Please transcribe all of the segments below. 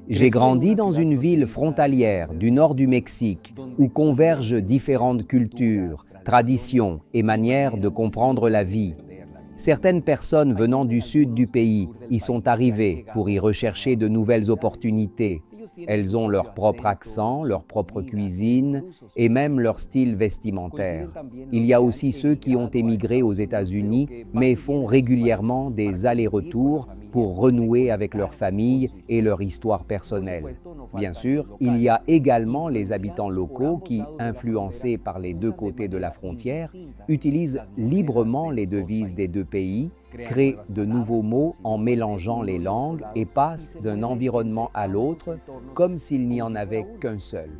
J'ai grandi dans une ville frontalière du nord du Mexique où convergent différentes cultures, traditions et manières de comprendre la vie. Certaines personnes venant du sud du pays y sont arrivées pour y rechercher de nouvelles opportunités. Elles ont leur propre accent, leur propre cuisine et même leur style vestimentaire. Il y a aussi ceux qui ont émigré aux États-Unis mais font régulièrement des allers-retours pour renouer avec leur famille et leur histoire personnelle. Bien sûr, il y a également les habitants locaux qui, influencés par les deux côtés de la frontière, utilisent librement les devises des deux pays, créent de nouveaux mots en mélangeant les langues et passent d'un environnement à l'autre comme s'il n'y en avait qu'un seul.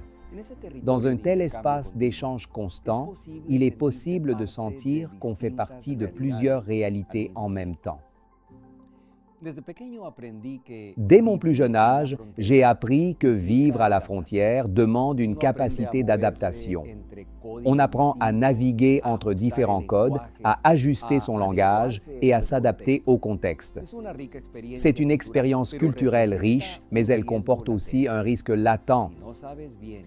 Dans un tel espace d'échange constant, il est possible de sentir qu'on fait partie de plusieurs réalités en même temps. Dès mon plus jeune âge, j'ai appris que vivre à la frontière demande une capacité d'adaptation. On apprend à naviguer entre différents codes, à ajuster son langage et à s'adapter au contexte. C'est une expérience culturelle riche, mais elle comporte aussi un risque latent.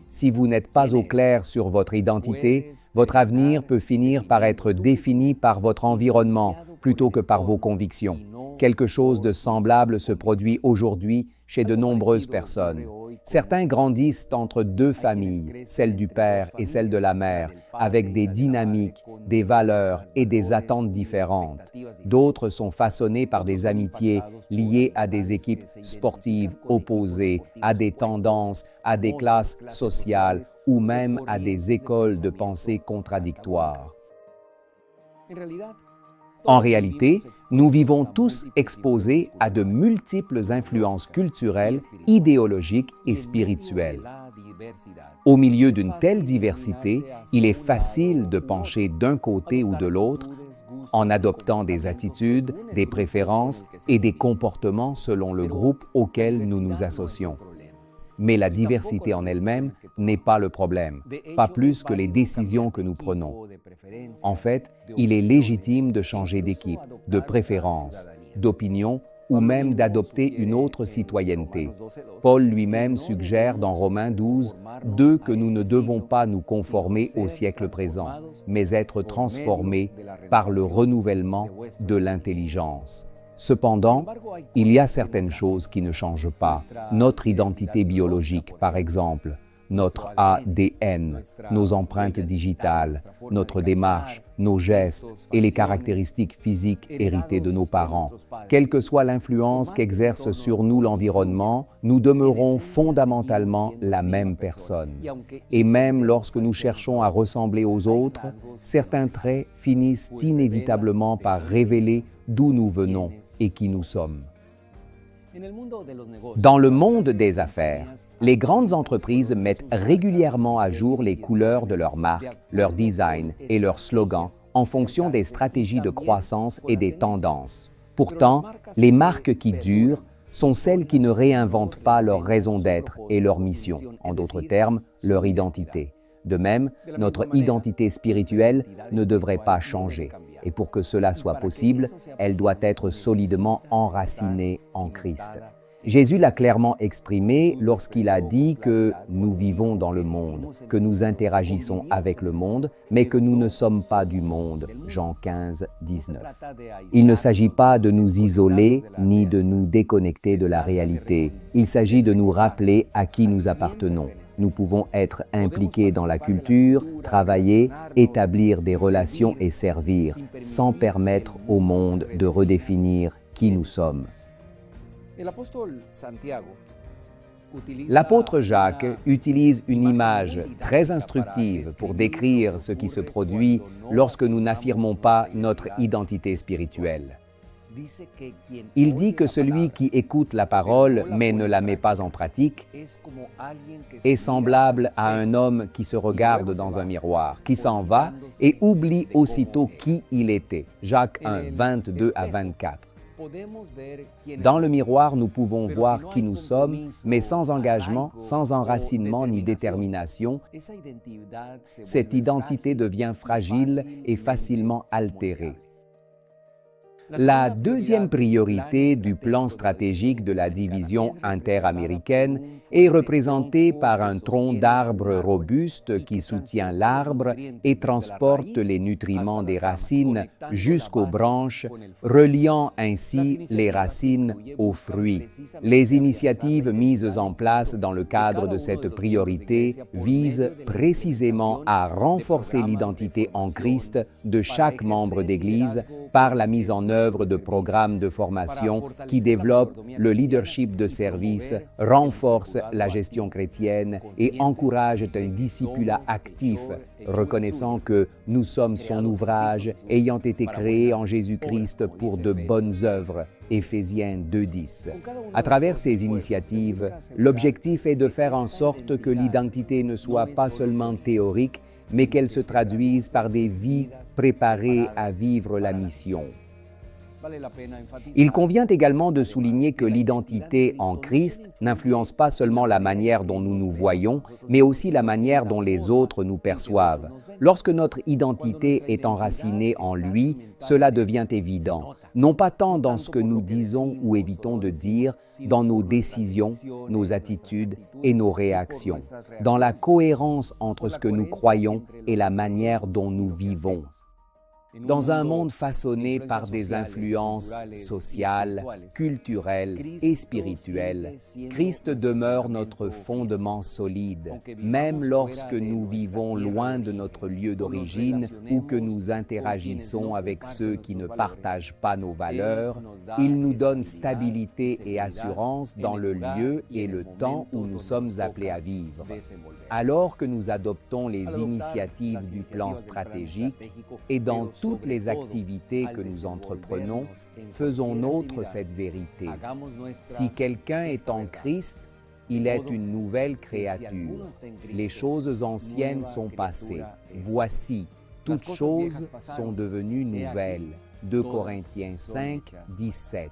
Si vous n'êtes pas au clair sur votre identité, votre avenir peut finir par être défini par votre environnement plutôt que par vos convictions. Quelque chose de semblable se produit aujourd'hui chez de nombreuses personnes. Certains grandissent entre deux familles, celle du père et celle de la mère, avec des dynamiques, des valeurs et des attentes différentes. D'autres sont façonnés par des amitiés liées à des équipes sportives opposées, à des tendances, à des classes sociales ou même à des écoles de pensée contradictoires. En réalité, nous vivons tous exposés à de multiples influences culturelles, idéologiques et spirituelles. Au milieu d'une telle diversité, il est facile de pencher d'un côté ou de l'autre en adoptant des attitudes, des préférences et des comportements selon le groupe auquel nous nous associons. Mais la diversité en elle-même n'est pas le problème, pas plus que les décisions que nous prenons. En fait, il est légitime de changer d'équipe, de préférence, d'opinion ou même d'adopter une autre citoyenneté. Paul lui-même suggère dans Romains 12, 2 que nous ne devons pas nous conformer au siècle présent, mais être transformés par le renouvellement de l'intelligence. Cependant, il y a certaines choses qui ne changent pas. Notre identité biologique, par exemple, notre ADN, nos empreintes digitales, notre démarche, nos gestes et les caractéristiques physiques héritées de nos parents. Quelle que soit l'influence qu'exerce sur nous l'environnement, nous demeurons fondamentalement la même personne. Et même lorsque nous cherchons à ressembler aux autres, certains traits finissent inévitablement par révéler d'où nous venons et qui nous sommes. Dans le monde des affaires, les grandes entreprises mettent régulièrement à jour les couleurs de leurs marques, leur design et leurs slogans en fonction des stratégies de croissance et des tendances. Pourtant, les marques qui durent sont celles qui ne réinventent pas leur raison d'être et leur mission, en d'autres termes, leur identité. De même, notre identité spirituelle ne devrait pas changer. Et pour que cela soit possible, elle doit être solidement enracinée en Christ. Jésus l'a clairement exprimé lorsqu'il a dit que nous vivons dans le monde, que nous interagissons avec le monde, mais que nous ne sommes pas du monde. Jean 15, 19. Il ne s'agit pas de nous isoler ni de nous déconnecter de la réalité. Il s'agit de nous rappeler à qui nous appartenons. Nous pouvons être impliqués dans la culture, travailler, établir des relations et servir, sans permettre au monde de redéfinir qui nous sommes. L'apôtre Jacques utilise une image très instructive pour décrire ce qui se produit lorsque nous n'affirmons pas notre identité spirituelle. Il dit que celui qui écoute la parole mais ne la met pas en pratique est semblable à un homme qui se regarde dans un miroir, qui s'en va et oublie aussitôt qui il était. Jacques 1, 22 à 24. Dans le miroir, nous pouvons voir qui nous sommes, mais sans engagement, sans enracinement ni détermination, cette identité devient fragile et facilement altérée. La deuxième priorité du plan stratégique de la division interaméricaine est représentée par un tronc d'arbre robuste qui soutient l'arbre et transporte les nutriments des racines jusqu'aux branches, reliant ainsi les racines aux fruits. Les initiatives mises en place dans le cadre de cette priorité visent précisément à renforcer l'identité en Christ de chaque membre d'Église par la mise en œuvre de programmes de formation qui développent le leadership de service, renforcent la gestion chrétienne et encouragent un discipulat actif, reconnaissant que nous sommes son ouvrage ayant été créé en Jésus-Christ pour de bonnes œuvres. Éphésiens 2:10. À travers ces initiatives, l'objectif est de faire en sorte que l'identité ne soit pas seulement théorique, mais qu'elle se traduise par des vies préparées à vivre la mission. Il convient également de souligner que l'identité en Christ n'influence pas seulement la manière dont nous nous voyons, mais aussi la manière dont les autres nous perçoivent. Lorsque notre identité est enracinée en lui, cela devient évident, non pas tant dans ce que nous disons ou évitons de dire, dans nos décisions, nos attitudes et nos réactions, dans la cohérence entre ce que nous croyons et la manière dont nous vivons. Dans un monde façonné par des influences sociales, culturelles et spirituelles, Christ demeure notre fondement solide. Même lorsque nous vivons loin de notre lieu d'origine ou que nous interagissons avec ceux qui ne partagent pas nos valeurs, il nous donne stabilité et assurance dans le lieu et le temps où nous sommes appelés à vivre. Alors que nous adoptons les initiatives du plan stratégique et dans toutes les activités que nous entreprenons, faisons nôtre cette vérité. Si quelqu'un est en Christ, il est une nouvelle créature. Les choses anciennes sont passées. Voici, toutes choses sont devenues nouvelles. 2 Corinthiens 5, 17.